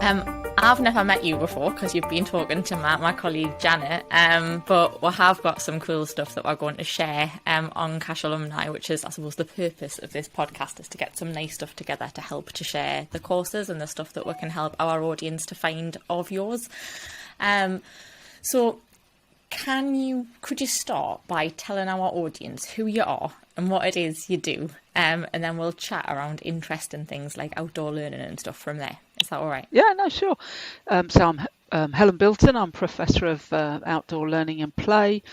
I've never met you before because you've been talking to my colleague Janet, but we have got some cool stuff that we're going to share on Cash Alumni, which is, I suppose, the purpose of this podcast is to get some nice stuff together to help to share the courses and the stuff that we can help our audience to find of yours. So could you start by telling our audience who you are and what it is you do, and then we'll chat around interesting things like outdoor learning and stuff from there. Is that all right? Yeah, no, sure. So I'm Helen Bilton. I'm Professor of Outdoor Learning and Play.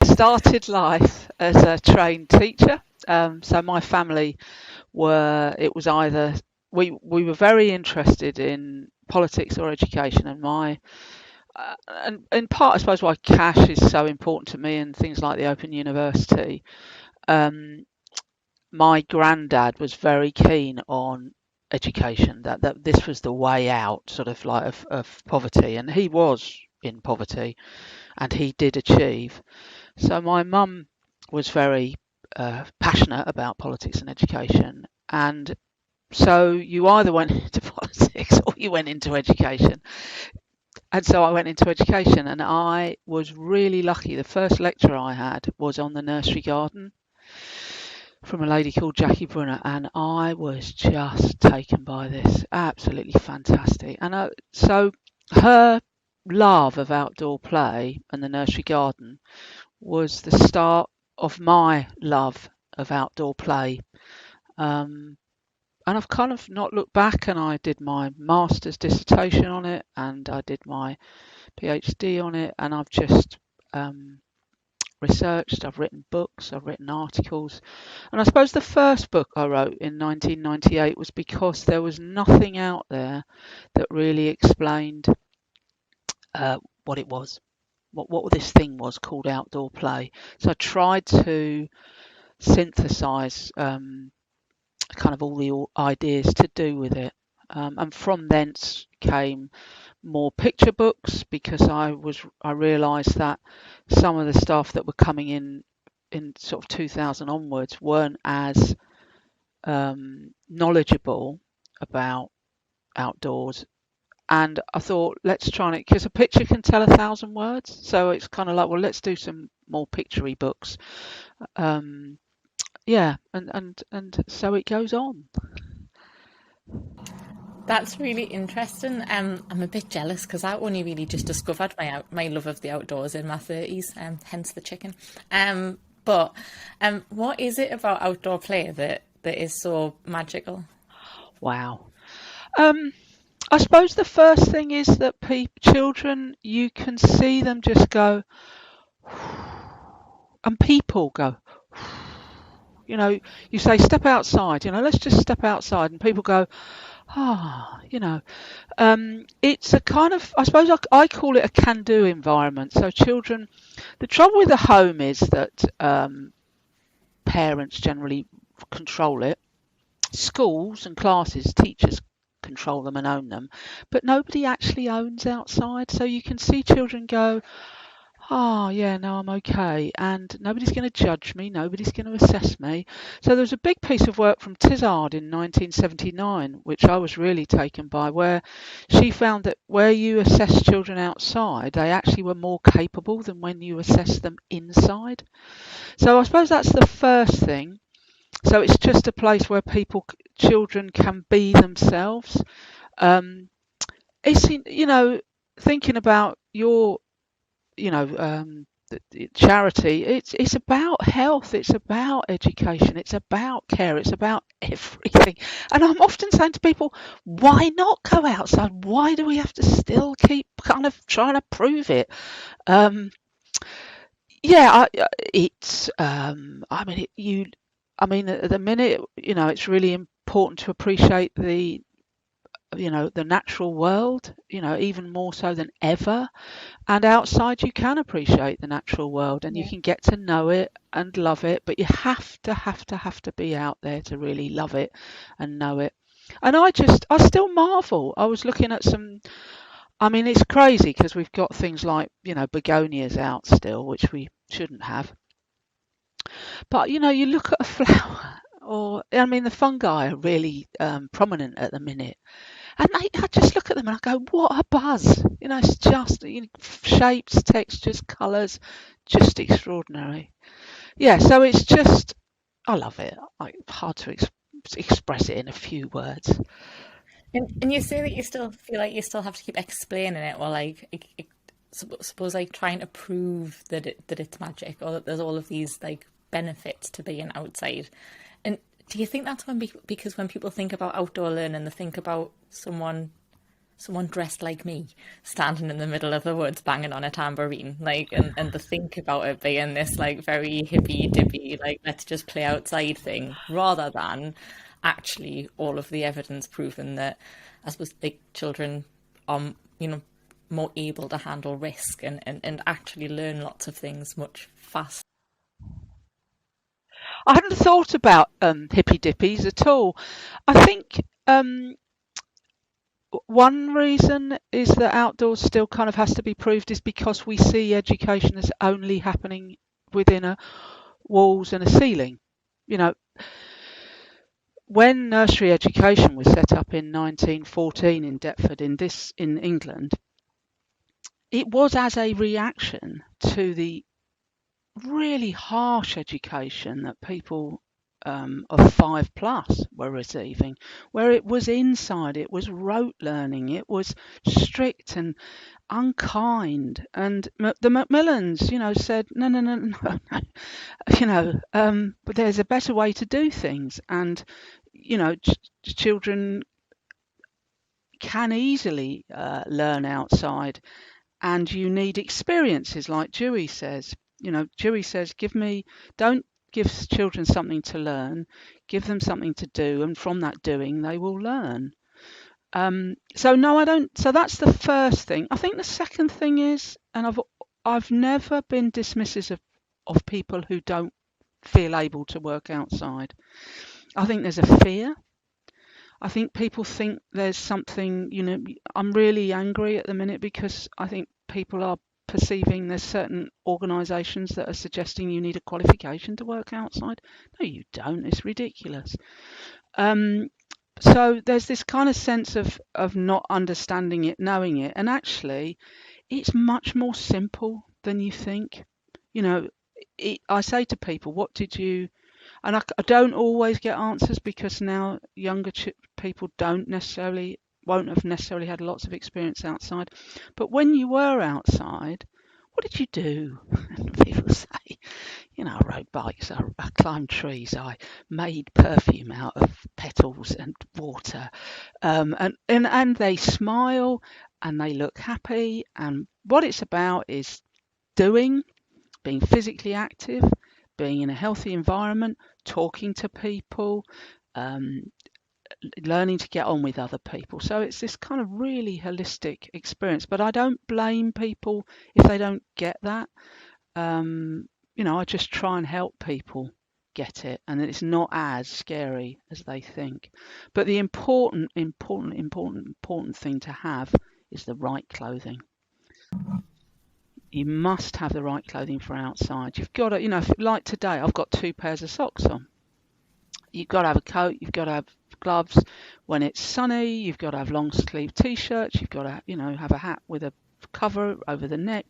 Started life as a trained teacher. So my family we were very interested in politics or education, and and in part, I suppose, why cash is so important to me and things like the Open University. My granddad was very keen on education, that this was the way out, sort of like of poverty, and he was in poverty and he did achieve. So my mum was very passionate about politics and education, and so you either went into politics or you went into education. And so I went into education, and I was really lucky. The first lecture I had was on the nursery garden from a lady called Jackie Brunner, and I was just taken by this. Absolutely fantastic. And so her love of outdoor play and the nursery garden was the start of my love of outdoor play. And I've kind of not looked back, and I did my master's dissertation on it and I did my PhD on it, and I've just researched, I've written books, I've written articles. And I suppose the first book I wrote in 1998 was because there was nothing out there that really explained what it was, what this thing was called outdoor play. So I tried to synthesize kind of all the ideas to do with it, and from thence came more picture books, because I realised that some of the stuff that were coming in sort of 2000 onwards weren't as knowledgeable about outdoors. And I thought, let's try it, because a picture can tell 1,000 words. So it's kind of like, well, let's do some more picture-y books. Yeah, and so it goes on. That's really interesting. I'm a bit jealous because I only really just discovered my love of the outdoors in my 30s, hence the chicken. But what is it about outdoor play that is so magical? Wow. I suppose the first thing is that children, you can see them just go, and people go, you say step outside, let's just step outside, and people go, it's a kind of, I suppose I call it a can-do environment. So children, the trouble with the home is that parents generally control it. Schools and classes, teachers control them and own them, but nobody actually owns outside. So you can see children go, yeah, no, I'm okay, and nobody's going to judge me, nobody's going to assess me. So there was a big piece of work from Tizard in 1979, which I was really taken by, where she found that where you assess children outside, they actually were more capable than when you assess them inside. So I suppose that's the first thing. So it's just a place where children can be themselves. It's, thinking about your charity, it's about health, it's about education, it's about care, it's about everything. And I'm often saying to people, why not go outside? Why do we have to still keep kind of trying to prove it? At the minute, it's really important to appreciate the natural world, even more so than ever. And outside you can appreciate the natural world, and you can get to know it and love it, but you have to be out there to really love it and know it. And I still marvel. I was looking at it's crazy because we've got things like, begonias out still, which we shouldn't have. But, you look at a flower, the fungi are really prominent at the minute. And I just look at them and I go, what a buzz. It's just shapes, textures, colours, just extraordinary. Yeah, so it's just, I love it. Hard to express it in a few words. And you say that you still feel like you still have to keep explaining it, or like suppose like trying to prove that it's magic, or that there's all of these like benefits to being outside. And do you think that's because when people think about outdoor learning, they think about someone dressed like me standing in the middle of the woods banging on a tambourine, like, and they think about it being this like very hippy dippy, like let's just play outside thing, rather than actually all of the evidence proving that I suppose like children are more able to handle risk and actually learn lots of things much faster. I hadn't thought about hippy dippies at all. I think one reason is that outdoors still kind of has to be proved is because we see education as only happening within a walls and a ceiling. When nursery education was set up in 1914 in Deptford in England, it was as a reaction to the really harsh education that people of 5+ were receiving, where it was inside, it was rote learning, it was strict and unkind. And the Macmillans, said no, no, no, no, no. But there's a better way to do things, and children can easily learn outside, and you need experiences, like Dewey says. Dewey says, don't give children something to learn, give them something to do, and from that doing, they will learn. So no, I don't. So that's the first thing. I think the second thing is, and I've never been dismissive of people who don't feel able to work outside. I think there's a fear. I think people think there's something, I'm really angry at the minute because I think people are perceiving there's certain organisations that are suggesting you need a qualification to work outside. No, you don't. It's ridiculous. So there's this kind of sense of not understanding it, knowing it, and actually it's much more simple than you think. I say to people, what did you... And I don't always get answers because now younger people won't have necessarily had lots of experience outside. But when you were outside, what did you do? And people say, I rode bikes, I climbed trees, I made perfume out of petals and water. And they smile and they look happy. And what it's about is doing, being physically active, being in a healthy environment, talking to people, learning to get on with other people. So it's this kind of really holistic experience. But I don't blame people if they don't get that. I just try and help people get it, and it's not as scary as they think. But the important thing to have is the right clothing. You must have the right clothing for outside. You've got to, like today, I've got 2 pairs of socks on. You've got to have a coat, you've got to have gloves. When it's sunny, you've got to have long sleeve t-shirts, you've got to, have a hat with a cover over the neck.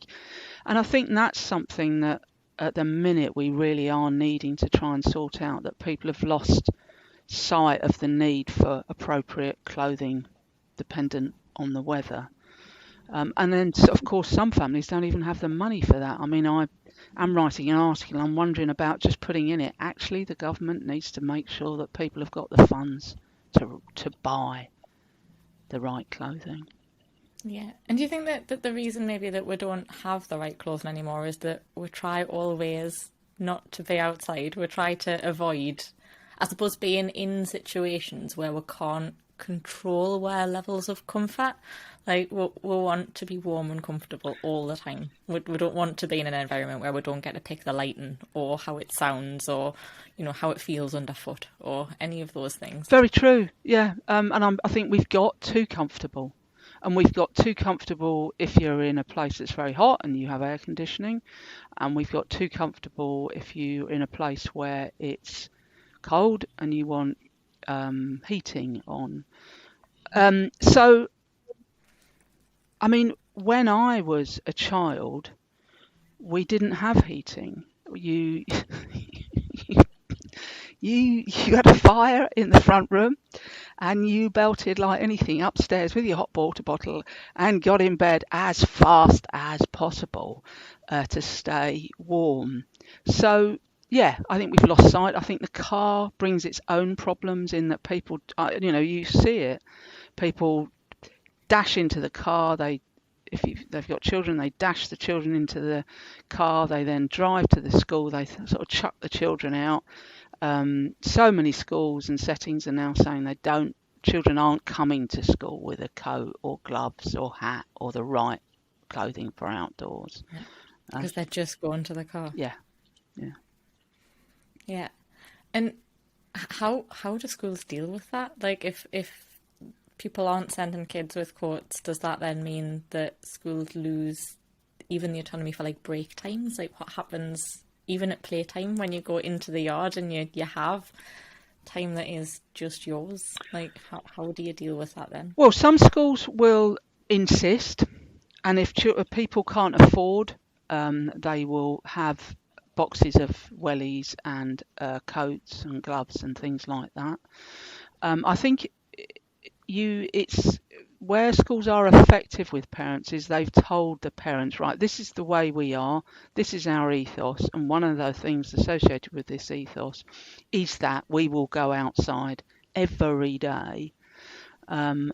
And I think that's something that at the minute we really are needing to try and sort out, that people have lost sight of the need for appropriate clothing dependent on the weather. And then, of course, some families don't even have the money for that. I mean, I am writing an article, I'm wondering about just putting in it, actually, the government needs to make sure that people have got the funds to buy the right clothing. Yeah. And do you think that the reason maybe that we don't have the right clothing anymore is that we try always not to be outside? We try to avoid, I suppose, being in situations where we can't control our levels of comfort. Like we want to be warm and comfortable all the time. We don't want to be in an environment where we don't get to pick the lighting or how it sounds or how it feels underfoot or any of those things. Very true. Yeah. And I think we've got too comfortable. And we've got too comfortable if you're in a place that's very hot and you have air conditioning. And we've got too comfortable if you're in a place where it's cold and you want heating on. So, I mean, when I was a child, we didn't have heating. You you had a fire in the front room, and you belted like anything upstairs with your hot water bottle and got in bed as fast as possible to stay warm. So yeah, I think we've lost sight. I think the car brings its own problems in that people, you see it. People dash into the car. They've got children, they dash the children into the car. They then drive to the school. They sort of chuck the children out. So many schools and settings are now saying children aren't coming to school with a coat or gloves or hat or the right clothing for outdoors. Because they're just going to the car. Yeah. And how do schools deal with that? Like, if people aren't sending kids with coats, does that then mean that schools lose even the autonomy for like break times? Like, what happens even at playtime when you go into the yard and you have time that is just yours? Like, how do you deal with that then? Well, some schools will insist, and if people can't afford, they will have boxes of wellies and coats and gloves and things like that. I think it's where schools are effective with parents is they've told the parents, right, this is the way we are, this is our ethos, and one of the things associated with this ethos is that we will go outside every day, and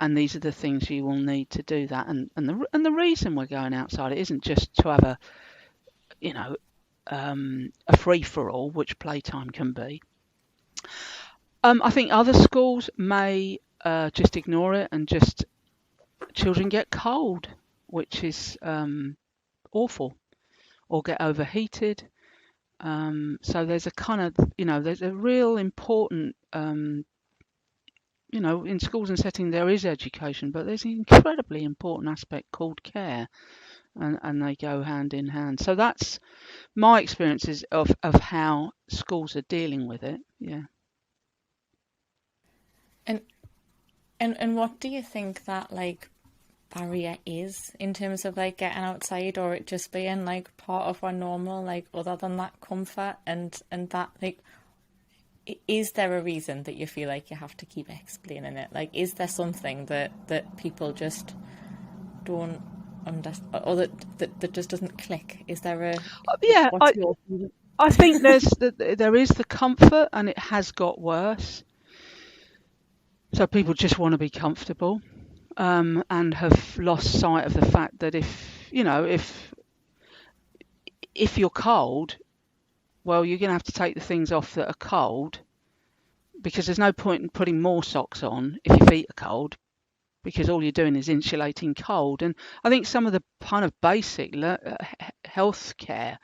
these are the things you will need to do that. And the reason we're going outside, it isn't just to have a free for all, which playtime can be. I think other schools may just ignore it and just children get cold, which is awful, or get overheated. So there's a kind of, there's a real important, in schools and settings there is education, but there's an incredibly important aspect called care, and they go hand in hand. So that's my experiences of how schools are dealing with it. Yeah. And what do you think that like barrier is in terms of like getting outside, or it just being like part of our normal, like other than that comfort and that, like, is there a reason that you feel like you have to keep explaining it? Like, is there something that people just don't understand, or that just doesn't click? Is there a I think there is the comfort, and it has got worse. So people just want to be comfortable, and have lost sight of the fact that if you're cold, well, you're going to have to take the things off that are cold, because there's no point in putting more socks on if your feet are cold, because all you're doing is insulating cold. And I think some of the kind of basic healthcare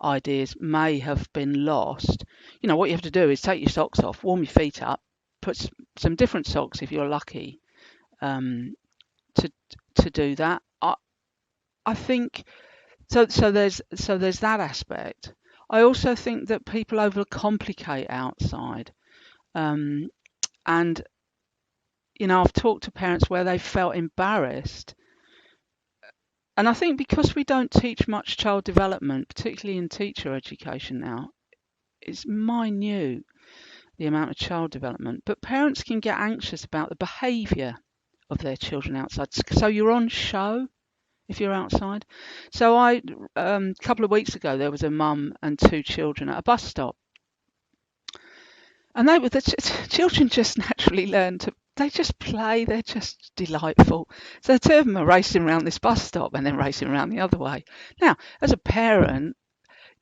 ideas may have been lost. What you have to do is take your socks off, warm your feet up, put some different socks if you're lucky, to do that. I think so. So there's that aspect. I also think that people overcomplicate outside, and I've talked to parents where they felt embarrassed, and I think because we don't teach much child development, particularly in teacher education now, it's minute, the amount of child development, but parents can get anxious about the behaviour of their children outside. So you're on show if you're outside. So a couple of weeks ago, there was a mum and two children at a bus stop, and the children just naturally learn to. They just play. They're just delightful. So the two of them are racing around this bus stop and then racing around the other way. Now, as a parent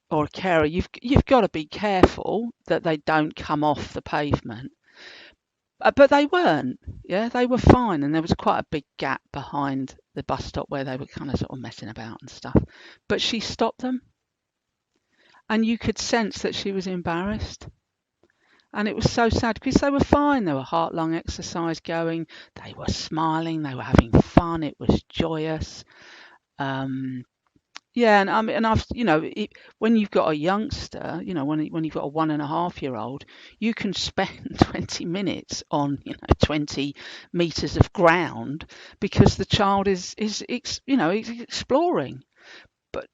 or a carer, you've got to be careful that they don't come off the pavement. But they weren't. Yeah, they were fine, and there was quite a big gap behind the bus stop where they were kind of sort of messing about and stuff. But she stopped them, and you could sense that she was embarrassed. And it was so sad because they were fine. There were heart-lung exercise going. They were smiling. They were having fun. It was joyous. Yeah, and I mean, and I've, when you've got a youngster, when you've got a 1.5-year-old, you can spend 20 minutes on, 20 meters of ground because the child is exploring. But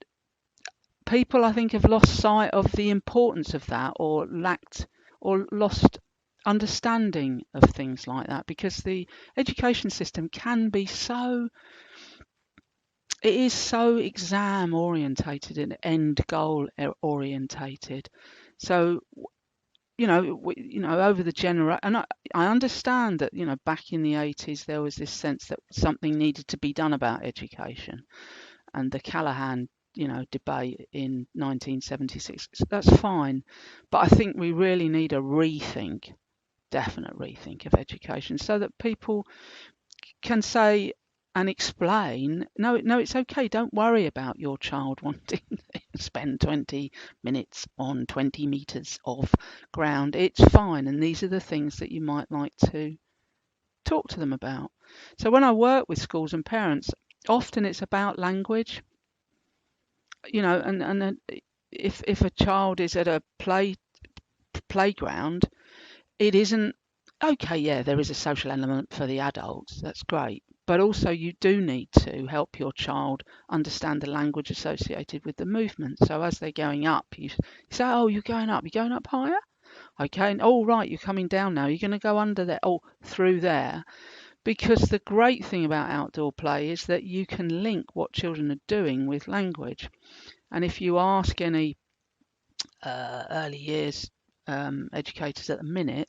people, I think, have lost sight of the importance of that, or lost understanding of things like that, because the education system can be it is so exam orientated and end goal orientated. So over the and I understand that back in the 80s there was this sense that something needed to be done about education, and the Callahan debate in 1976. That's fine, but I think we really need a definite rethink of education, so that people can say and explain, no, it's okay. Don't worry about your child wanting to spend 20 minutes on 20 meters of ground. It's fine. And these are the things that you might like to talk to them about. So when I work with schools and parents, often it's about language, and if a child is at a playground, it isn't okay. Yeah, there is a social element for the adults. That's great. But also you do need to help your child understand the language associated with the movement. So as they're going up, you say, oh, you're going up higher? Okay, and oh, right, you're coming down now. You're going to go under there, oh, through there. Because the great thing about outdoor play is that you can link what children are doing with language. And if you ask any early years educators at the minute,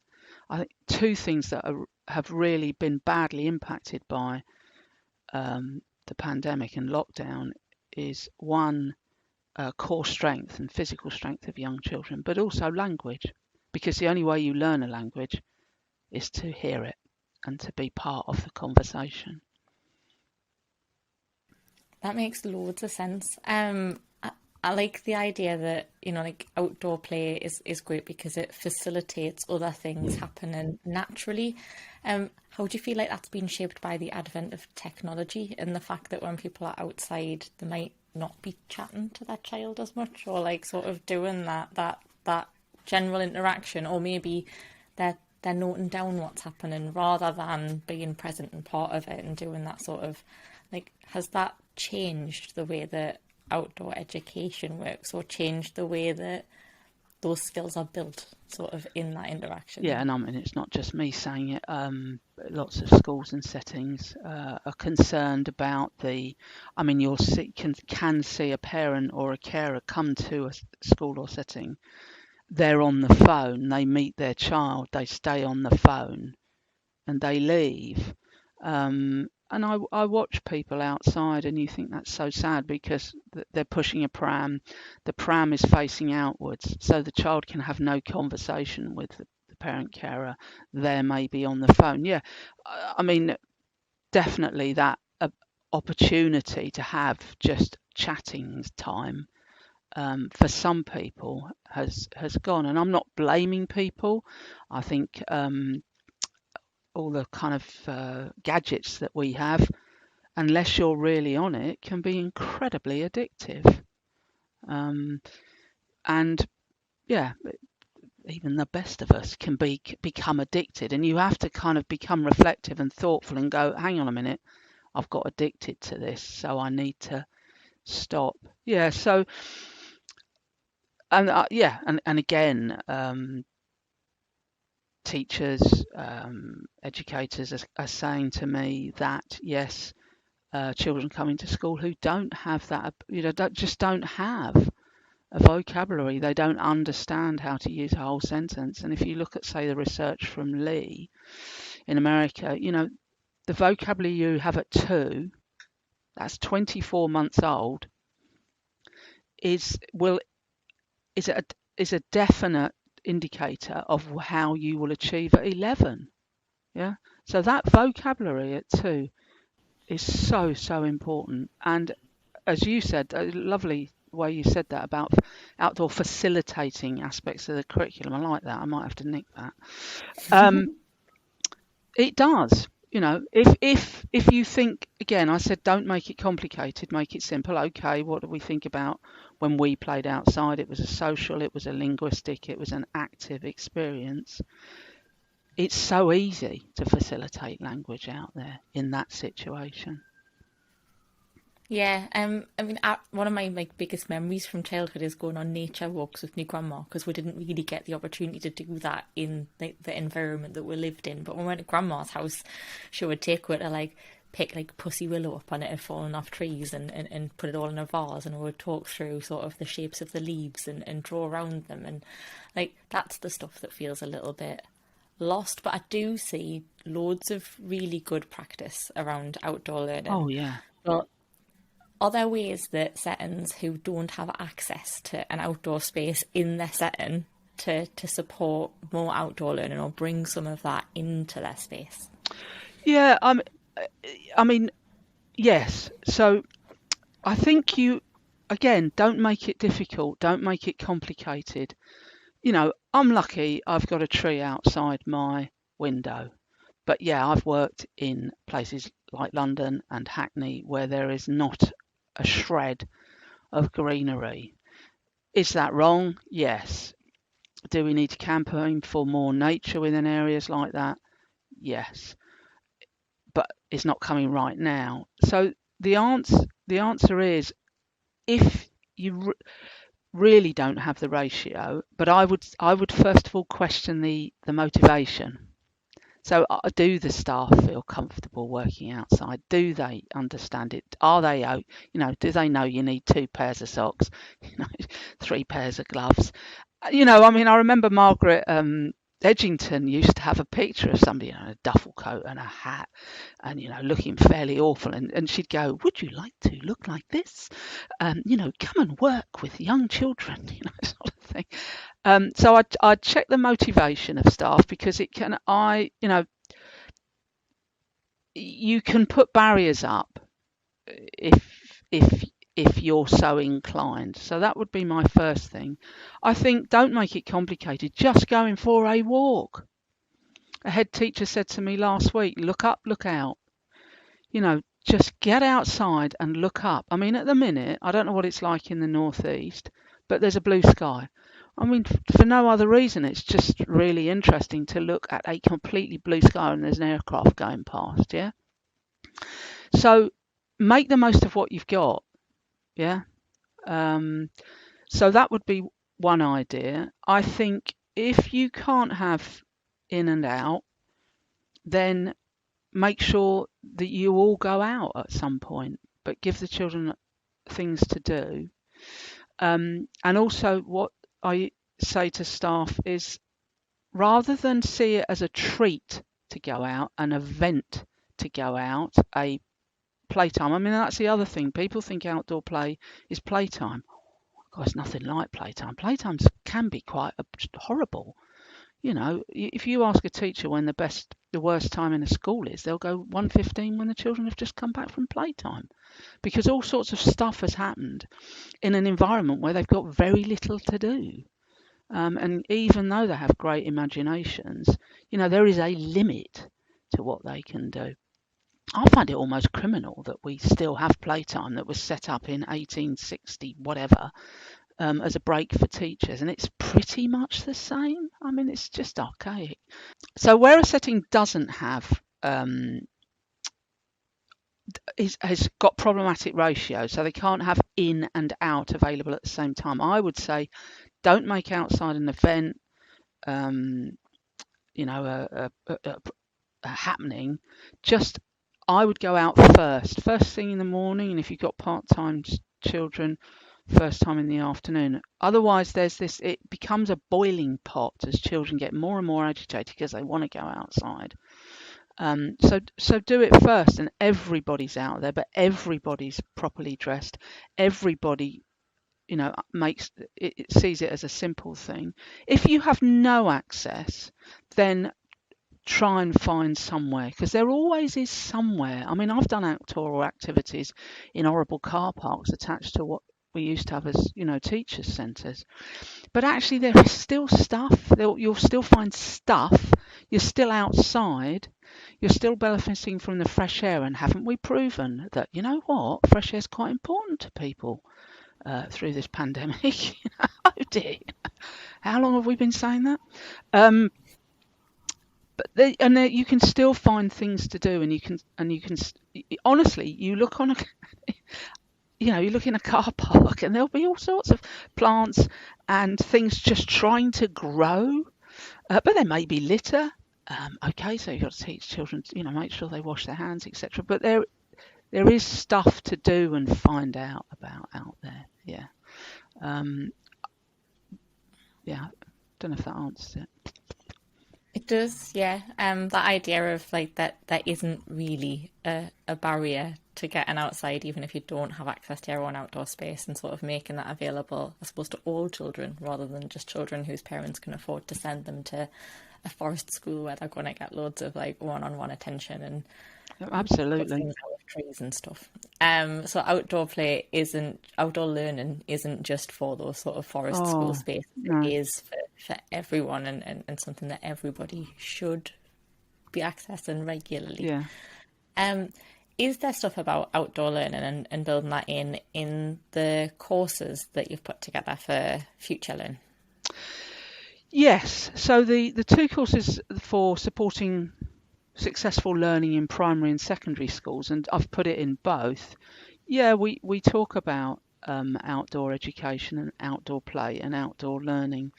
I think two things that have really been badly impacted by the pandemic and lockdown is one, core strength and physical strength of young children, but also language, because the only way you learn a language is to hear it and to be part of the conversation. That makes loads of sense. I like the idea that, like outdoor play is great because it facilitates other things happening naturally. How do you feel like that's been shaped by the advent of technology and the fact that when people are outside, they might not be chatting to their child as much, or like sort of doing that general interaction, or maybe they're noting down what's happening rather than being present and part of it and doing that sort of, like, has that changed the way that outdoor education works, or changed the way that those skills are built sort of in that interaction? Yeah, and I mean, it's not just me saying it. Lots of schools and settings are concerned about you'll can see a parent or a carer come to a school or setting. They're on the phone, they meet their child, they stay on the phone, and they leave. And I watch people outside, and you think that's so sad because they're pushing a pram. The pram is facing outwards, so the child can have no conversation with the parent carer. They're maybe on the phone. Yeah, I mean, definitely that opportunity to have just chatting time for some people has gone. And I'm not blaming people. I think all the kind of gadgets that we have, unless you're really on it, can be incredibly addictive. And yeah, even the best of us can become addicted, and you have to kind of become reflective and thoughtful and go, hang on a minute, I've got addicted to this, so I need to stop. Yeah, so and and again, teachers, educators are saying to me that yes, children coming to school who don't have that, don't have a vocabulary. They don't understand how to use a whole sentence. And if you look at, say, the research from Lee in America, the vocabulary you have at 2, that's 24 months old, is a definite indicator of how you will achieve at 11. Yeah. So that vocabulary at 2 is so important. And as you said, a lovely way you said that about outdoor facilitating aspects of the curriculum. I like that. I might have to nick that. It does. if you think, again, I said don't make it complicated, make it simple. Okay, what do we think about when we played outside? It was a social, it was a linguistic, it was an active experience. It's so easy to facilitate language out there in that situation. Yeah, I mean, one of my biggest memories from childhood is going on nature walks with my grandma, because we didn't really get the opportunity to do that in the environment that we lived in. But when we went to grandma's house, she would take her to pick pussy willow up on it had fallen off trees, and put it all in a vase, and we would talk through sort of the shapes of the leaves and draw around them, and that's the stuff that feels a little bit lost. But I do see loads of really good practice around outdoor learning. Oh yeah. But are there ways that settings who don't have access to an outdoor space in their setting to support more outdoor learning, or bring some of that into their space? Yeah, I mean, yes. So I think again, don't make it difficult, don't make it complicated. I'm lucky I've got a tree outside my window. But yeah, I've worked in places like London and Hackney where there is not a shred of greenery. Is that wrong? Yes. Do we need to campaign for more nature within areas like that? Yes. But it's not coming right now. So the answer is, if you really don't have the ratio, but I would first of all question the motivation. So do the staff feel comfortable working outside? Do they understand it? Are they out? Do they know you need 2 pairs of socks, 3 pairs of gloves? I remember Margaret Edgington used to have a picture of somebody in a duffel coat and a hat and, looking fairly awful. And she'd go, would you like to look like this? Come and work with young children, sort of thing. So I'd check the motivation of staff, because you can put barriers up if you're so inclined. So that would be my first thing. I think don't make it complicated. Just going for a walk. A head teacher said to me last week, look up, look out. Just get outside and look up. I mean, at the minute, I don't know what it's like in the northeast, but there's a blue sky. I mean, for no other reason, it's just really interesting to look at a completely blue sky and there's an aircraft going past, yeah? So make the most of what you've got, yeah? So that would be one idea. I think if you can't have in and out, then make sure that you all go out at some point, but give the children things to do. And also what I say to staff is, rather than see it as a treat to go out, an event to go out, a playtime. I mean, that's the other thing. People think outdoor play is playtime. God, it's nothing like playtime. Playtimes can be quite horrible. If you ask a teacher when the worst time in a school is, they'll go 1:15 when the children have just come back from playtime, because all sorts of stuff has happened in an environment where they've got very little to do. And even though they have great imaginations, there is a limit to what they can do. I find it almost criminal that we still have playtime that was set up in 1860 whatever, as a break for teachers, and it's pretty much the same. I mean, it's just archaic. So where a setting doesn't have has got problematic ratios, so they can't have in and out available at the same time, I would say don't make outside an event, a happening. I would go out first thing in the morning, and if you've got part-time children, first time in the afternoon. Otherwise, it becomes a boiling pot as children get more and more agitated because they want to go outside. So do it first, and everybody's out there, but everybody's properly dressed. Everybody, sees it as a simple thing. If you have no access, then try and find somewhere, because there always is somewhere. I mean, I've done outdoor activities in horrible car parks attached to what we used to have as, teachers' centres. But actually there is still stuff. You'll still find stuff. You're still outside. you're still benefiting from the fresh air. And haven't we proven that, you know what, fresh air is quite important to people through this pandemic? Oh dear, how long have we been saying that? But you can still find things to do, and you can honestly, you look on a you look in a car park and there'll be all sorts of plants and things just trying to grow, but there may be litter. Okay, so you've got to teach children, make sure they wash their hands, etc. But there is stuff to do and find out about out there. Yeah. Yeah. Don't know if that answers it. It does, yeah. That idea of like that there isn't really a barrier to getting outside, even if you don't have access to your own outdoor space, and sort of making that available, I suppose, to all children rather than just children whose parents can afford to send them to a forest school where they're going to get loads of like one-on-one attention and absolutely out of trees and stuff. So outdoor learning isn't just for those sort of forest school spaces. No. It is for everyone and something that everybody should be accessing regularly. Yeah. Is there stuff about outdoor learning and building that in the courses that you've put together for FutureLearn? Yes. So the two courses for supporting successful learning in primary and secondary schools, and I've put it in both. Yeah, we talk about outdoor education and outdoor play and outdoor learning,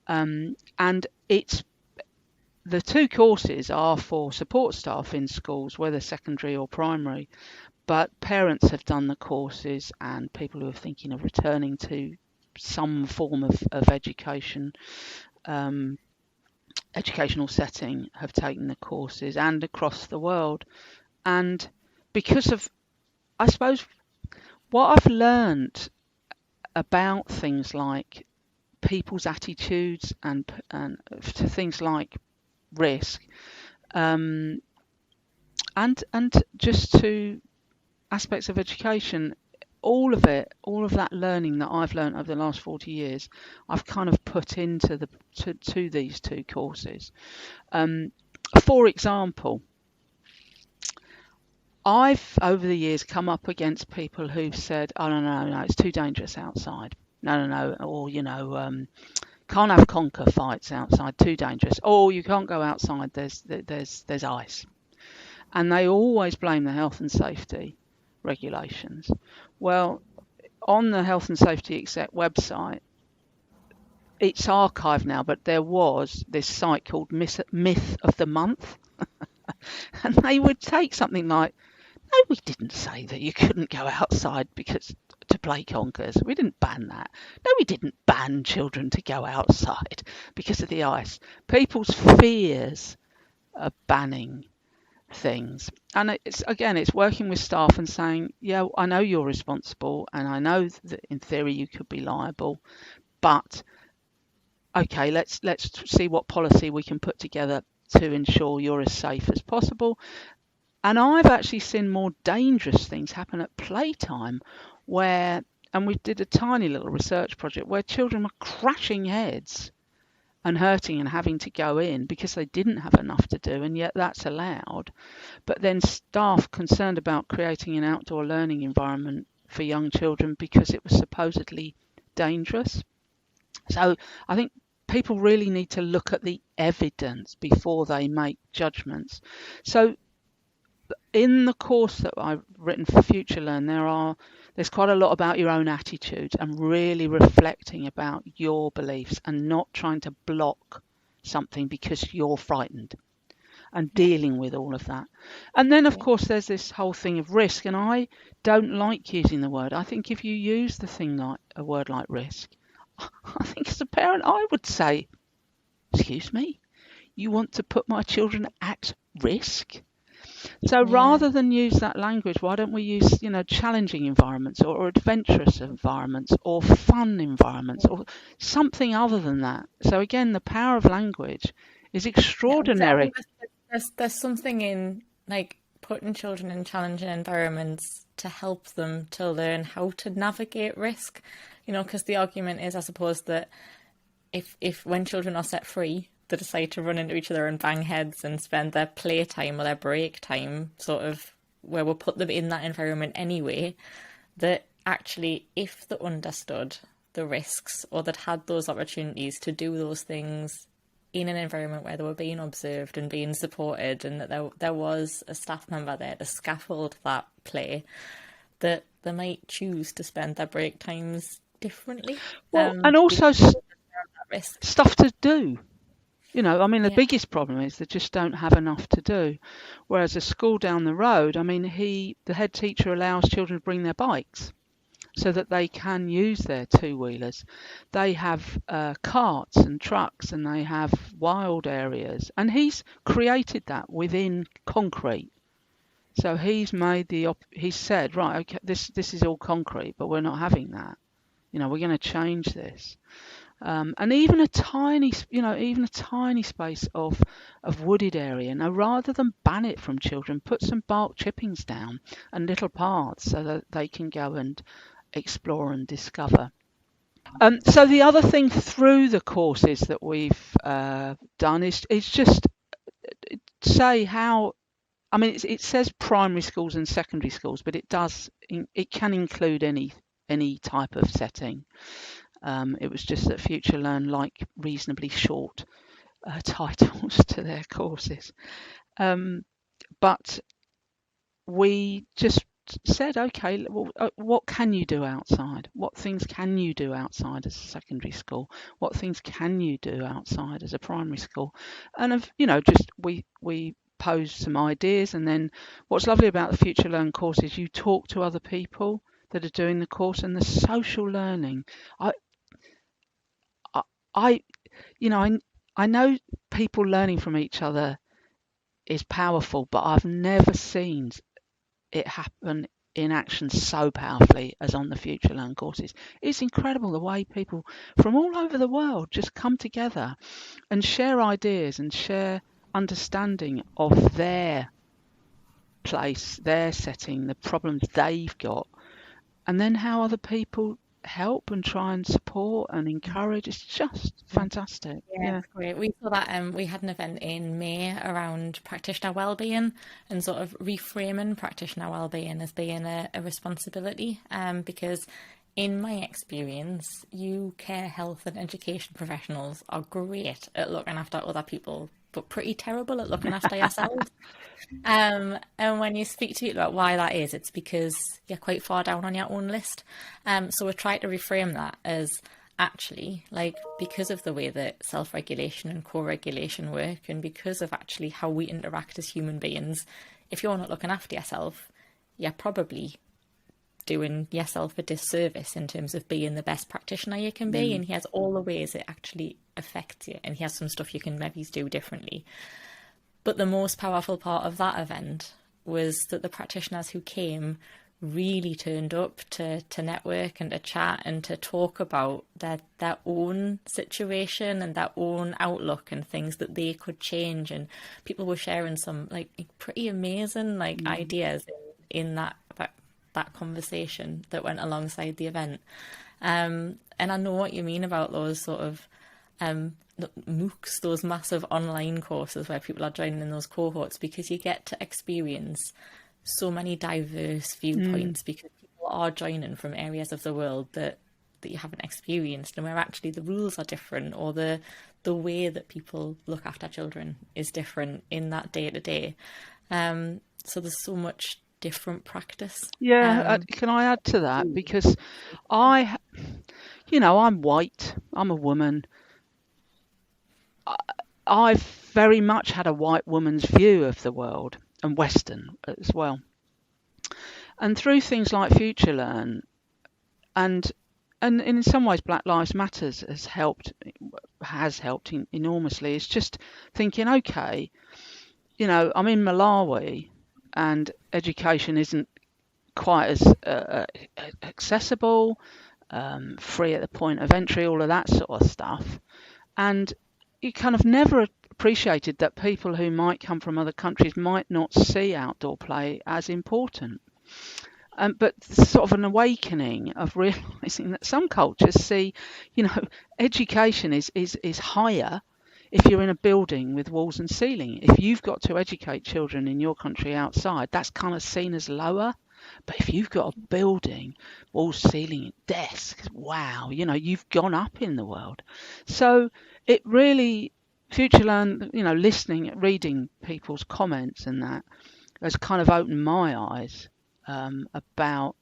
and it's the two courses are for support staff in schools, whether secondary or primary, but parents have done the courses and people who are thinking of returning to some form of education. Educational setting have taken the courses, and across the world. And because of, I suppose, what I've learned about things like people's attitudes and to things like risk, and just to aspects of education, all of that learning that I've learned over the last 40 years, I've kind of put into to these two courses. For example, I've over the years come up against people who've said, "Oh no, it's too dangerous outside. No," or can't have conker fights outside, too dangerous. Or you can't go outside. There's ice, and they always blame the health and safety regulations. Well, on the Health and Safety Exec website, it's archived now, but there was this site called Myth of the Month, and they would take something like, "No, we didn't say that you couldn't go outside because to play conkers. We didn't ban that. No, we didn't ban children to go outside because of the ice." People's fears of banning things, and it's working with staff and saying, yeah, I know you're responsible and I know that in theory you could be liable, but okay, let's see what policy we can put together to ensure you're as safe as possible. And I've actually seen more dangerous things happen at playtime and we did a tiny little research project where children were crashing heads and hurting and having to go in because they didn't have enough to do, and yet that's allowed. But then staff concerned about creating an outdoor learning environment for young children because it was supposedly dangerous. So I think people really need to look at the evidence before they make judgments. So in the course that I've written for FutureLearn, there's quite a lot about your own attitude and really reflecting about your beliefs and not trying to block something because you're frightened, and dealing with all of that. And then, of course, there's this whole thing of risk, and I don't like using the word. I think if you use a word like risk, I think as a parent I would say, excuse me, you want to put my children at risk? So rather than use that language, why don't we use, challenging environments or adventurous environments or fun environments or something other than that? So again, the power of language is extraordinary. There's something in like putting children in challenging environments to help them to learn how to navigate risk, because the argument is, I suppose, that if when children are set free, they decide to run into each other and bang heads and spend their playtime or their break time sort of where we'll put them in that environment anyway, that actually if they understood the risks or that had those opportunities to do those things in an environment where they were being observed and being supported, and that there was a staff member there to scaffold that play, that they might choose to spend their break times differently. Well, and also risk. stuff to do. I mean, the Yeah. biggest problem is they just don't have enough to do. Whereas a school down the road, I mean, the head teacher allows children to bring their bikes so that they can use their two-wheelers. They have carts and trucks, and they have wild areas. And he's created that within concrete. So he's said, right, okay, this is all concrete, but we're not having that. We're going to change this. And even a tiny space of wooded area. Now, rather than ban it from children, put some bark chippings down and little paths so that they can go and explore and discover. So the other thing through the courses that we've done is just say how. I mean, it says primary schools and secondary schools, but it can include any type of setting. It was just that FutureLearn like reasonably short titles to their courses. But we just said, okay, well, what can you do outside? What things can you do outside as a secondary school? What things can you do outside as a primary school? And we posed some ideas, and then what's lovely about the FutureLearn course is you talk to other people that are doing the course, and the social learning. I know people learning from each other is powerful, but I've never seen it happen in action so powerfully as on the FutureLearn courses. It's incredible the way people from all over the world just come together and share ideas and share understanding of their place, their setting, the problems they've got, and then how other people help and try and support and encourage. It's just fantastic. Yeah, it's great. We saw that we had an event in May around practitioner wellbeing and sort of reframing practitioner wellbeing as being a responsibility. Because in my experience, care, health and education professionals are great at looking after other people, but pretty terrible at looking after yourselves. And when you speak to people about why that is, it's because you're quite far down on your own list. So we're trying to reframe that as actually, like, because of the way that self-regulation and co-regulation work, and because of actually how we interact as human beings, if you're not looking after yourself, you're probably doing yourself a disservice in terms of being the best practitioner you can be. And here's all the ways it actually affects you, and here's some stuff you can maybe do differently. But the most powerful part of that event was that the practitioners who came really turned up to network and to chat and to talk about their own situation and their own outlook and things that they could change. And people were sharing some like pretty amazing ideas in that conversation that went alongside the event. And I know what you mean about those sort of MOOCs, those massive online courses where people are joining in those cohorts, because you get to experience so many diverse viewpoints because people are joining from areas of the world that you haven't experienced, and where actually the rules are different, or the way that people look after children is different in that day to day. So there's so much different practice. Can I add to that? Because I'm white, I'm a woman. I've very much had a white woman's view of the world, and Western as well. And through things like FutureLearn, and in some ways Black Lives Matters has helped enormously. It's just thinking, okay, I'm in Malawi, and education isn't quite as accessible, free at the point of entry, all of that sort of stuff. And you kind of never appreciated that people who might come from other countries might not see outdoor play as important. But sort of an awakening of realising that some cultures see, education is higher if you're in a building with walls and ceiling. If you've got to educate children in your country outside, that's kind of seen as lower. But if you've got a building, walls, ceiling, desks, wow, you've gone up in the world. So it really, FutureLearn, listening, reading people's comments and that has kind of opened my eyes about,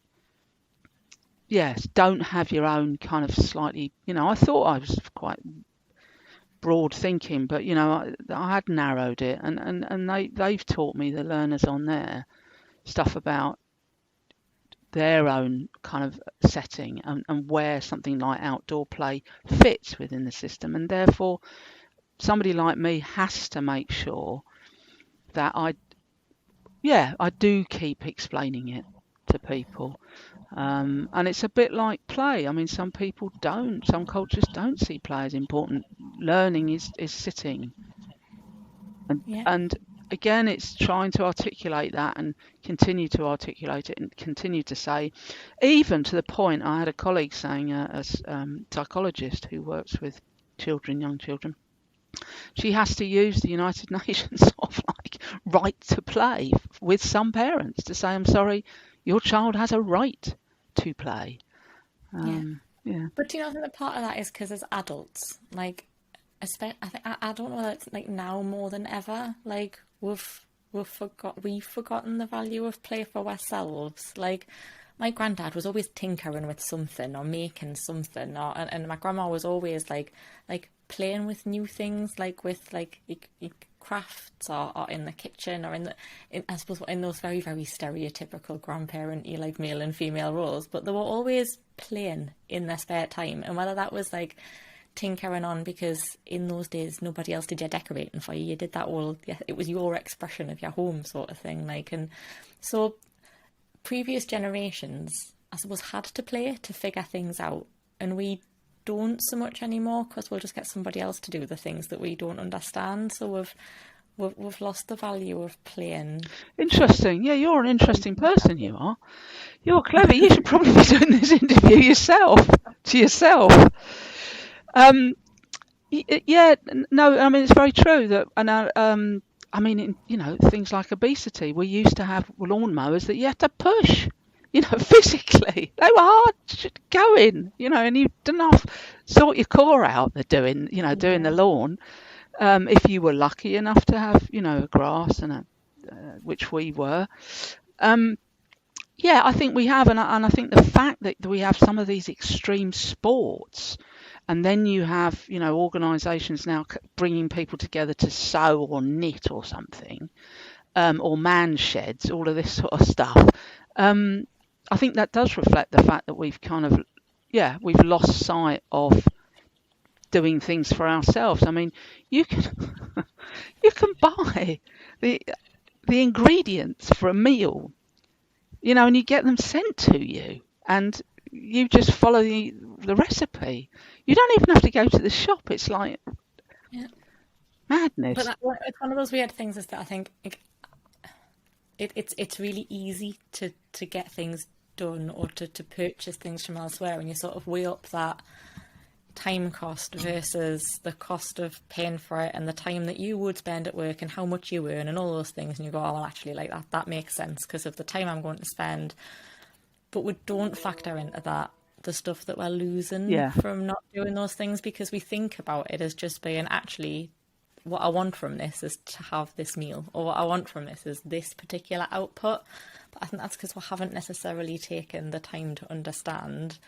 yes, don't have your own kind of slightly, I thought I was quite broad thinking, but I had narrowed it, and they've taught me, the learners on there, stuff about their own kind of setting and where something like outdoor play fits within the system, and therefore somebody like me has to make sure that I do keep explaining it to people. And it's a bit like play. I mean, some cultures don't see play as important. Learning is sitting. And again, it's trying to articulate that and continue to articulate it and continue to say, even to the point, I had a colleague saying, a psychologist who works with young children, she has to use the United Nations sort of like right to play with some parents to say, I'm sorry, your child has a right to play. But do you know, I think that part of that is because as adults, like, I don't know whether it's like now more than ever, like we've forgotten the value of play for ourselves. Like, my granddad was always tinkering with something or making something, and my grandma was always like playing with new things, like with like crafts or in the kitchen or I suppose in those very, very stereotypical grandparent-y like male and female roles, but they were always playing in their spare time. And whether that was like tinkering on because in those days nobody else did your decorating for you, you did that all, it was your expression of your home sort of thing, like. And so previous generations, I suppose, had to play to figure things out, and we don't so much anymore because we'll just get somebody else to do the things that we don't understand. So we've lost the value of playing. Interesting. Yeah, you're an interesting person. You are. You're clever. You should probably be doing this interview yourself. Yeah. No. I mean, it's very true that. And I mean, things like obesity. We used to have lawnmowers that you had to push. Physically, they were hard going. And you didn't have to sort your core out. They're doing the lawn. If you were lucky enough to have, grass and which we were. I think we have, and I think the fact that we have some of these extreme sports, and then you have, organisations now bringing people together to sew or knit or something, or man sheds, all of this sort of stuff. I think that does reflect the fact that we've kind of, we've lost sight of doing things for ourselves. I mean, you can buy the ingredients for a meal, and you get them sent to you, and you just follow the recipe. You don't even have to go to the shop. It's like madness. But it's one of those weird things is that I think it's really easy to get things done or to purchase things from elsewhere, and you sort of weigh up that time cost versus the cost of paying for it and the time that you would spend at work and how much you earn and all those things, and you go, oh, well, actually, like that makes sense because of the time I'm going to spend. But we don't factor into that the stuff that we're losing from not doing those things, because we think about it as just being, actually, what I want from this is to have this meal, or what I want from this is this particular output. But I think that's because we haven't necessarily taken the time to understand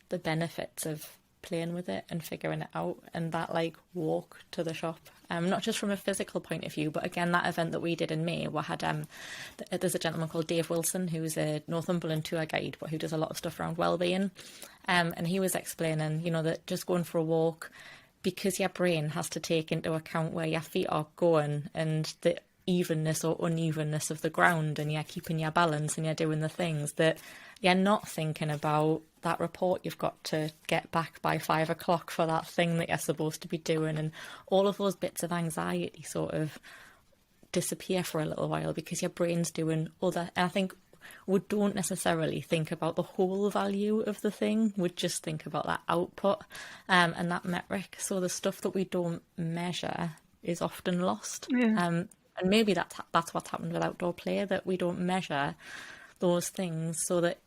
the benefits of playing with it and figuring it out, and that like walk to the shop, not just from a physical point of view, but again that event that we did in May, we had there's a gentleman called Dave Wilson who's a Northumberland tour guide but who does a lot of stuff around Wellbeing, and he was explaining that just going for a walk, because your brain has to take into account where your feet are going and the evenness or unevenness of the ground, and you're keeping your balance and you're doing the things that you're not thinking about that report you've got to get back by 5 o'clock for that thing that you're supposed to be doing, and all of those bits of anxiety sort of disappear for a little while because your brain's doing other. And I think we don't necessarily think about the whole value of the thing. We just think about that output and that metric. So the stuff that we don't measure is often lost. Yeah. And maybe that's what's happened with outdoor play, that we don't measure those things, so that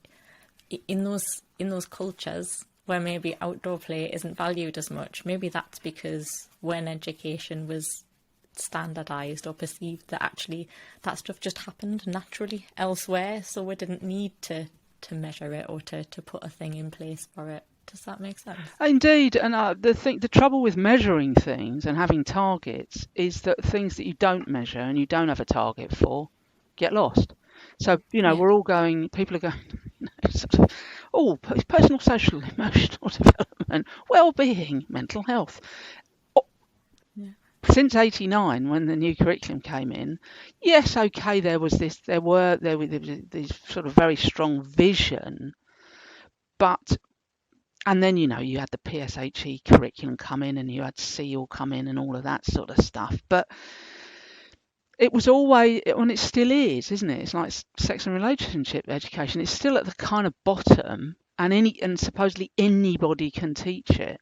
in those cultures where maybe outdoor play isn't valued as much, maybe that's because when education was standardized or perceived, that actually that stuff just happened naturally elsewhere, so we didn't need to measure it or to put a thing in place for it. Does that make sense? Indeed, and the trouble with measuring things and having targets is that things that you don't measure and you don't have a target for get lost. So, we're all people are going, sort of, personal, social, emotional development, well-being, mental health. Since '89, when the new curriculum came in, yes, okay, there was this sort of very strong vision, but. And then, you had the PSHE curriculum come in and you had SEAL come in and all of that sort of stuff. But it was always, and it still is, isn't it? It's like sex and relationship education. It's still at the kind of bottom, and supposedly anybody can teach it.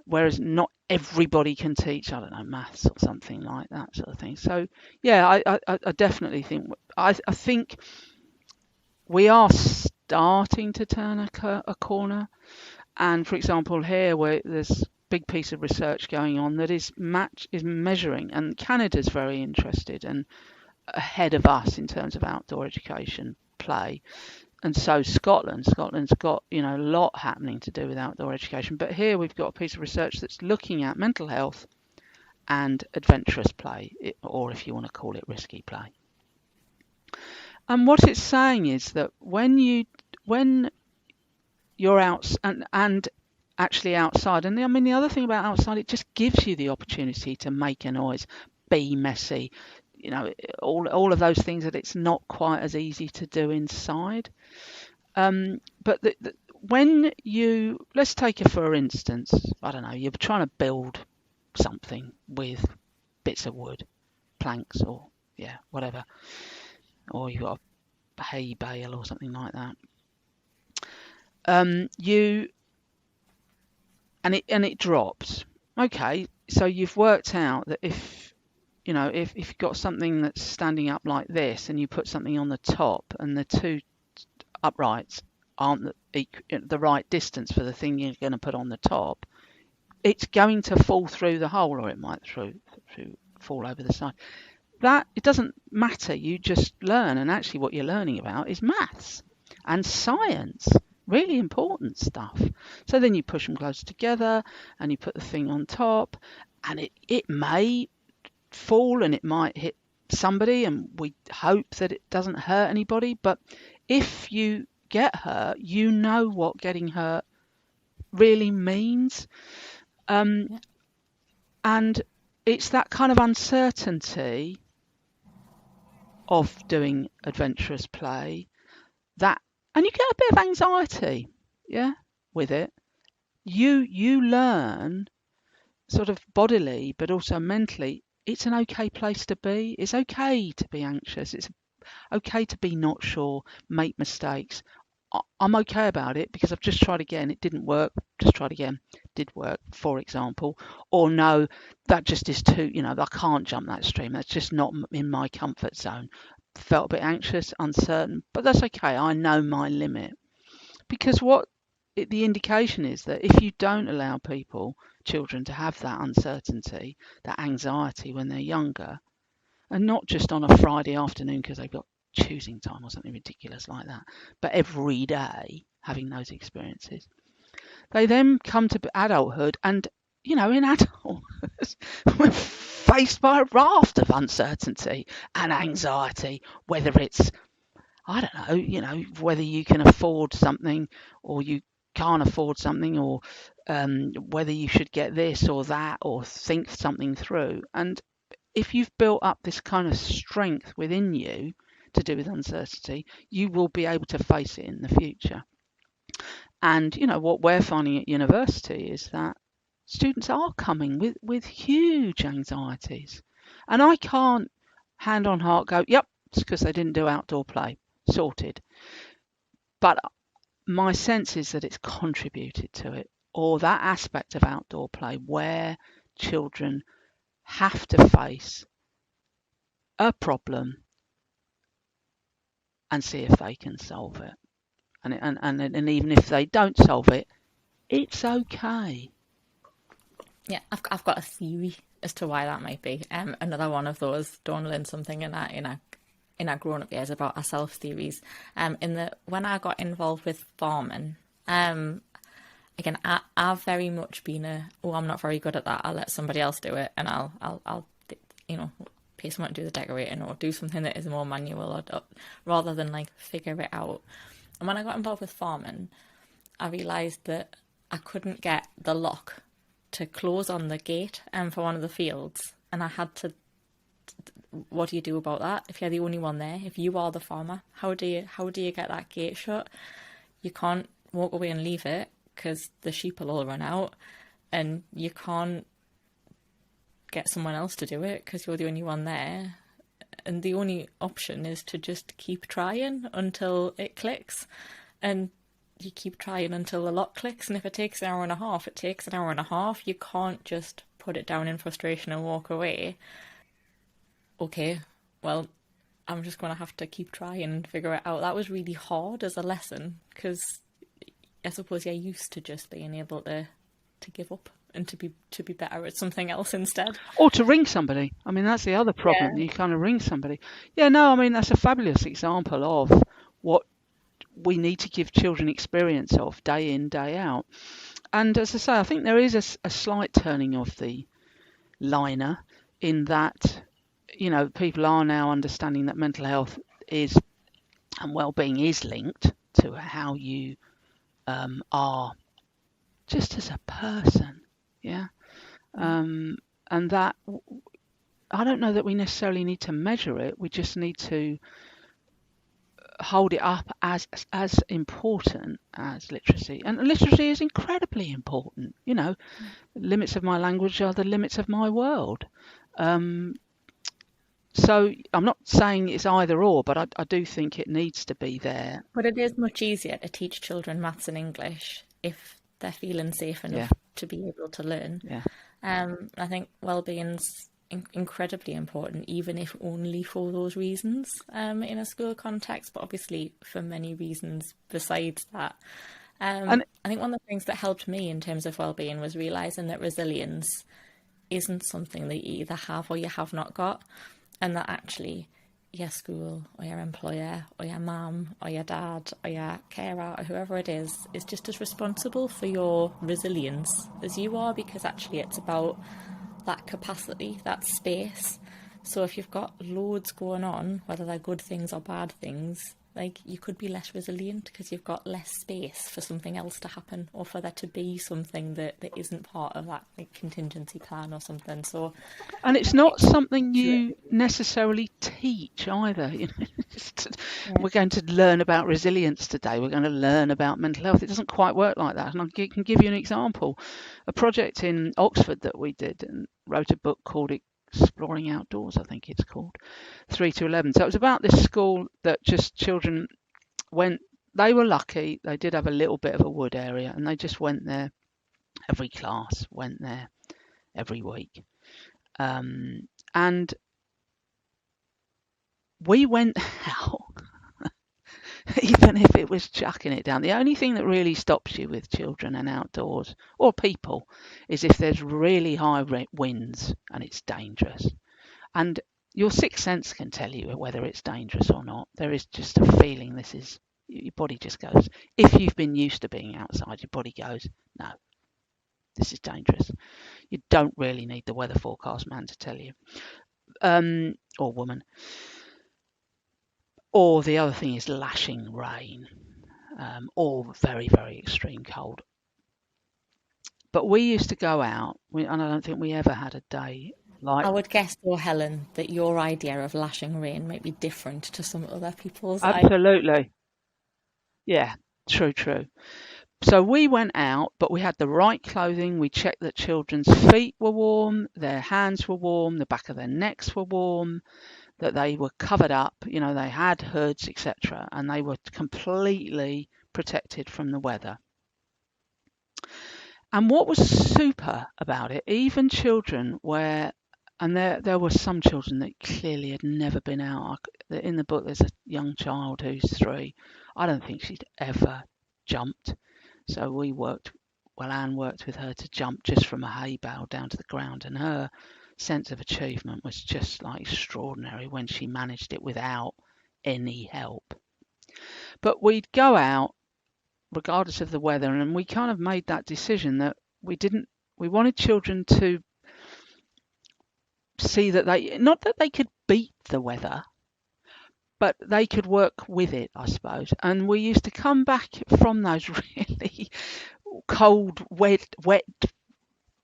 Whereas not everybody can teach, I don't know, maths or something like that sort of thing. So, yeah, I definitely think, I think we are starting to turn a corner. And for example, here where there's a big piece of research going on that is measuring, and Canada's very interested and ahead of us in terms of outdoor education play, and so Scotland's got a lot happening to do with outdoor education. But here we've got a piece of research that's looking at mental health and adventurous play, or if you want to call it risky play. And what it's saying is that when you're out and actually outside, and I mean the other thing about outside, it just gives you the opportunity to make a noise, be messy, all of those things that it's not quite as easy to do inside. But when let's take it for instance, I don't know, you're trying to build something with bits of wood, planks, or whatever, or you've got a hay bale or something like that. And it drops. Okay, so you've worked out that if you've got something that's standing up like this and you put something on the top and the two uprights aren't the right distance for the thing you're going to put on the top, it's going to fall through the hole, or it might fall over the side. That it doesn't matter, you just learn, and actually what you're learning about is maths and science. Really important stuff. So then you push them close together and you put the thing on top, and it may fall and it might hit somebody, and we hope that it doesn't hurt anybody. But if you get hurt, you know what getting hurt really means. And it's that kind of uncertainty of doing adventurous play and you get a bit of anxiety, with it. You learn sort of bodily, but also mentally, it's an okay place to be. It's okay to be anxious. It's okay to be not sure, make mistakes. I'm okay about it because I've just tried again. It didn't work. Just tried again. Did work, for example. Or no, that just is too, I can't jump that stream. That's just not in my comfort zone. Felt a bit anxious, uncertain, but that's okay. I know my limit. Because the indication is that if you don't allow children to have that uncertainty, that anxiety when they're younger, and not just on a Friday afternoon because they've got choosing time or something ridiculous like that, but every day having those experiences, they then come to adulthood, and in adulthood we're faced by a raft of uncertainty and anxiety, whether it's, I don't know, whether you can afford something or you can't afford something, or whether you should get this or that, or think something through. And if you've built up this kind of strength within you to do with uncertainty, you will be able to face it in the future. And what we're finding at university is that students are coming with huge anxieties, and I can't hand on heart go, yep, it's because they didn't do outdoor play. sorted. But my sense is that it's contributed to it, or that aspect of outdoor play where children have to face a problem and see if they can solve it. And even if they don't solve it, it's okay. Yeah, I've got a theory as to why that might be. Another one of those don't learn something in our grown up years about ourselves theories. In that when I got involved with farming, again, I've very much been I'm not very good at that. I'll let somebody else do it, and I'll pay someone to do the decorating or do something that is more manual, or rather than like figure it out. And when I got involved with farming, I realised that I couldn't get the lock to close on the gate for one of the fields, and I had to. What do you do about that? If you're the only one there, if you are the farmer, how do you get that gate shut? You can't walk away and leave it because the sheep will all run out, and you can't get someone else to do it because you're the only one there. And the only option is to just keep trying until it clicks, and you keep trying until the lock clicks. And if it takes an hour and a half, it takes an hour and a half. You can't just put it down in frustration and walk away. Okay, well, I'm just going to have to keep trying and figure it out. That was really hard as a lesson because I suppose you're used to just being able to give up and to be better at something else instead. Or to ring somebody. I mean, that's the other problem. Yeah. You kind of ring somebody. Yeah, no, I mean, that's a fabulous example of what we need to give children experience of day in, day out. And as I say, I think there is a slight turning of the liner in that, people are now understanding that mental health is and well-being is linked to how you are just as a person. Yeah. And that, I don't know that we necessarily need to measure it. We just need to hold it up as important as literacy. And literacy is incredibly important. The limits of my language are the limits of my world. So I'm not saying it's either or, but I do think it needs to be there. But it is much easier to teach children maths and English if they're feeling safe enough to be able to learn. Yeah. I think well-being's incredibly important, even if only for those reasons in a school context, but obviously for many reasons besides that. And I think one of the things that helped me in terms of well-being was realising that resilience isn't something that you either have or you have not got, and that actually your school or your employer or your mum or your dad or your carer or whoever it is just as responsible for your resilience as you are, because actually it's about that capacity, that space. So if you've got loads going on, whether they're good things or bad things, like you could be less resilient because you've got less space for something else to happen or for there to be something that isn't part of that like contingency plan or something. So, and it's not something you necessarily teach either. We're going to learn about resilience today. We're going to learn about mental health. It doesn't quite work like that. And I can give you an example. A project in Oxford that we did and wrote a book called Exploring Outdoors, I think it's called, 3 to 11. So it was about this school that just children went, they were lucky, they did have a little bit of a wood area, and they just went there, every class went there every week. And we went out, even if it was chucking it down. The only thing that really stops you with children and outdoors, or people, is if there's really high winds and it's dangerous. And your sixth sense can tell you whether it's dangerous or not. There is just a feeling your body just goes, if you've been used to being outside, your body goes, no, this is dangerous. You don't really need the weather forecast man to tell you, or woman. Or the other thing is lashing rain, or very, very extreme cold. But we used to go out, and I don't think we ever had a day like... I would guess, though, Helen, that your idea of lashing rain might be different to some other people's. Absolutely. Yeah, true. So we went out, but we had the right clothing. We checked that children's feet were warm, their hands were warm, the back of their necks were warm, that they were covered up, they had hoods, etc., and they were completely protected from the weather. And what was super about it, even children and there were some children that clearly had never been out. In the book, there's a young child who's 3. I don't think she'd ever jumped. So Anne worked with her to jump just from a hay bale down to the ground, and her sense of achievement was just like extraordinary when she managed it without any help. But we'd go out regardless of the weather, and we kind of made that decision that we wanted children to see that not that they could beat the weather, but they could work with it, I suppose. And we used to come back from those really cold, wet,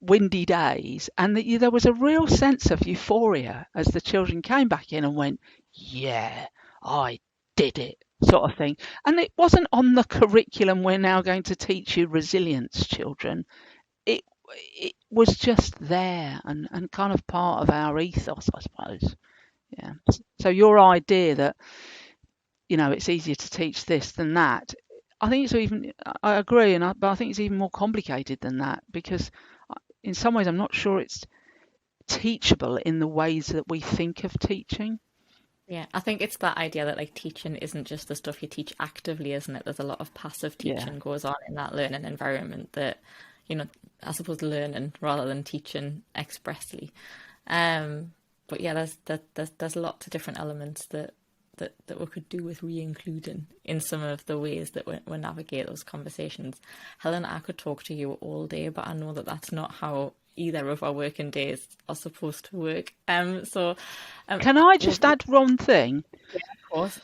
windy days, and there was a real sense of euphoria as the children came back in and went, yeah, I did it, sort of thing. And it wasn't on the curriculum, we're now going to teach you resilience, children. It was just there and kind of part of our ethos, I suppose. Yeah. So your idea that, it's easier to teach this than that, I think I agree, but I think it's even more complicated than that, because in some ways I'm not sure it's teachable in the ways that we think of teaching. Yeah, I think it's that idea that like teaching isn't just the stuff you teach actively, isn't it? There's a lot of passive teaching goes on in that learning environment that, I suppose learning rather than teaching expressly. But yeah, there's lots of different elements that we could do with re-including in some of the ways that we navigate those conversations. Helen, I could talk to you all day, but I know that that's not how either of our working days are supposed to work. Can I just add one thing? Yeah, of course.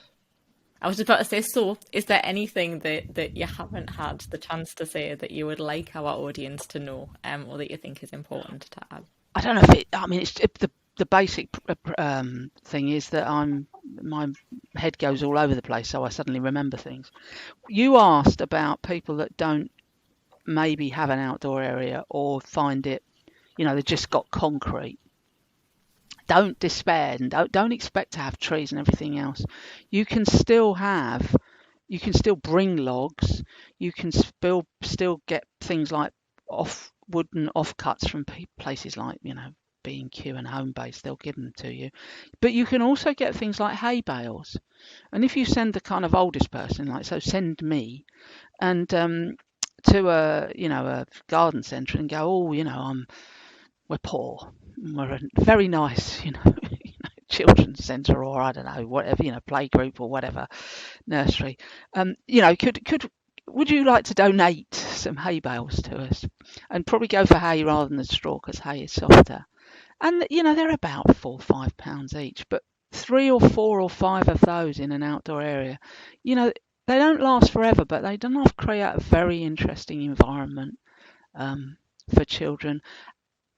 I was just about to say, so is there anything that you haven't had the chance to say that you would like our audience to know, or that you think is important to add? I don't know if the basic thing is that my head goes all over the place, so I suddenly remember things. You asked about people that don't maybe have an outdoor area or find it, they just got concrete. Don't despair and don't expect to have trees and everything else. You can still bring logs. You can still get things like wooden offcuts from places like, B&Q and Homebase. They'll give them to you. But you can also get things like hay bales. And if you send the kind of oldest person, send me, and to a garden centre and go, we're poor. We're a very nice, children's centre, or I don't know, whatever, playgroup or whatever, nursery. Would you like to donate some hay bales to us? And probably go for hay rather than the straw, because hay is softer. And they're about £4 or £5 each, but 3 or 4 or 5 of those in an outdoor area, they don't last forever, but they do not create a very interesting environment for children.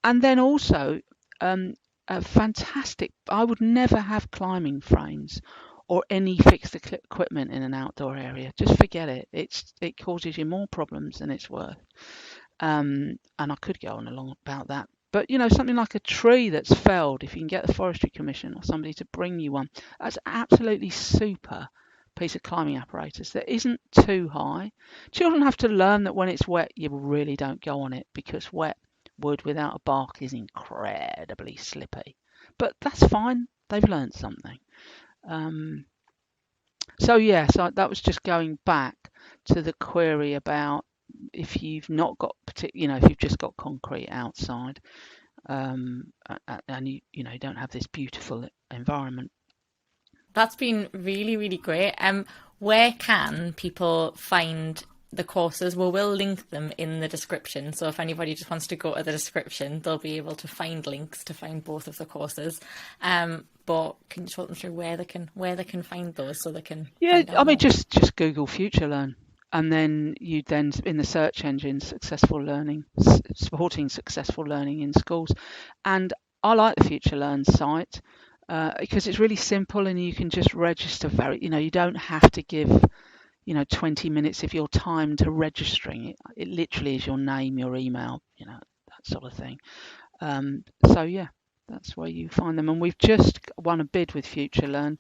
And then also a fantastic, I would never have climbing frames or any fixed equipment in an outdoor area. Just forget it. It causes you more problems than it's worth. And I could go on along about that. But, something like a tree that's felled, if you can get the Forestry Commission or somebody to bring you one, that's absolutely super piece of climbing apparatus that isn't too high. Children have to learn that when it's wet, you really don't go on it, because wet wood without a bark is incredibly slippy. But that's fine. They've learned something. So that was just going back to the query about if you've not got if you've just got concrete outside, and you don't have this beautiful environment. That's been really, really great. Where can people find the courses? Well, we'll link them in the description, so if anybody just wants to go to the description, they'll be able to find links to find both of the courses. But can you talk them through where they can find those, so they can? Yeah, I mean, just Google FutureLearn, and then you in the search engine, successful learning, supporting successful learning in schools. And I like the FutureLearn site because it's really simple, and you can just register you don't have to give 20 minutes of your time to registering it. It literally is your name, your email, that sort of thing. So yeah. That's where you find them. And we've just won a bid with FutureLearn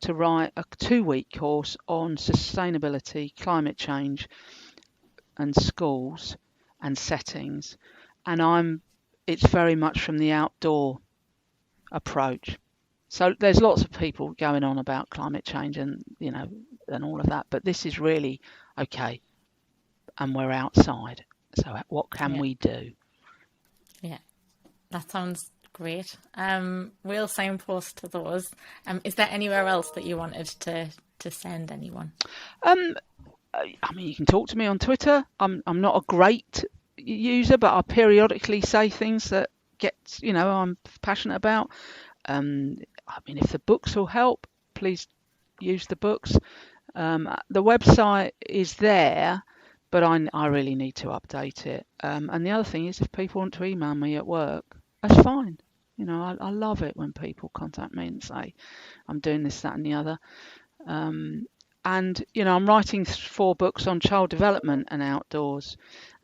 to write a 2-week course on sustainability, climate change, and schools and settings. And it's very much from the outdoor approach. So there's lots of people going on about climate change and, and all of that. But this is really, okay, and we're outside. So what can we do? Yeah, that sounds great. We'll signpost to those. Is there anywhere else that you wanted to send anyone? I mean, you can talk to me on Twitter. I'm not a great user, but I periodically say things that I'm passionate about. I mean, if the books will help, please use the books. The website is there, but I really need to update it. And the other thing is, if people want to email me at work, that's fine. I love it when people contact me and say, I'm doing this, that, and the other. And, I'm writing 4 books on child development and outdoors.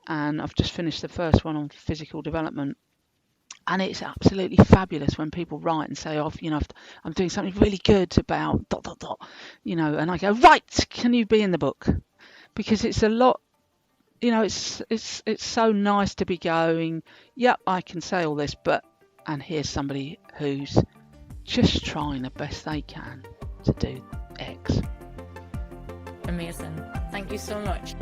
And I've just finished the first one on physical development. And it's absolutely fabulous when people write and say, I'm doing something really good about ... and I go, right, can you be in the book? Because it's a lot, it's so nice to be going, yep, I can say all this, and here's somebody who's just trying the best they can to do X. Amazing. Thank you so much.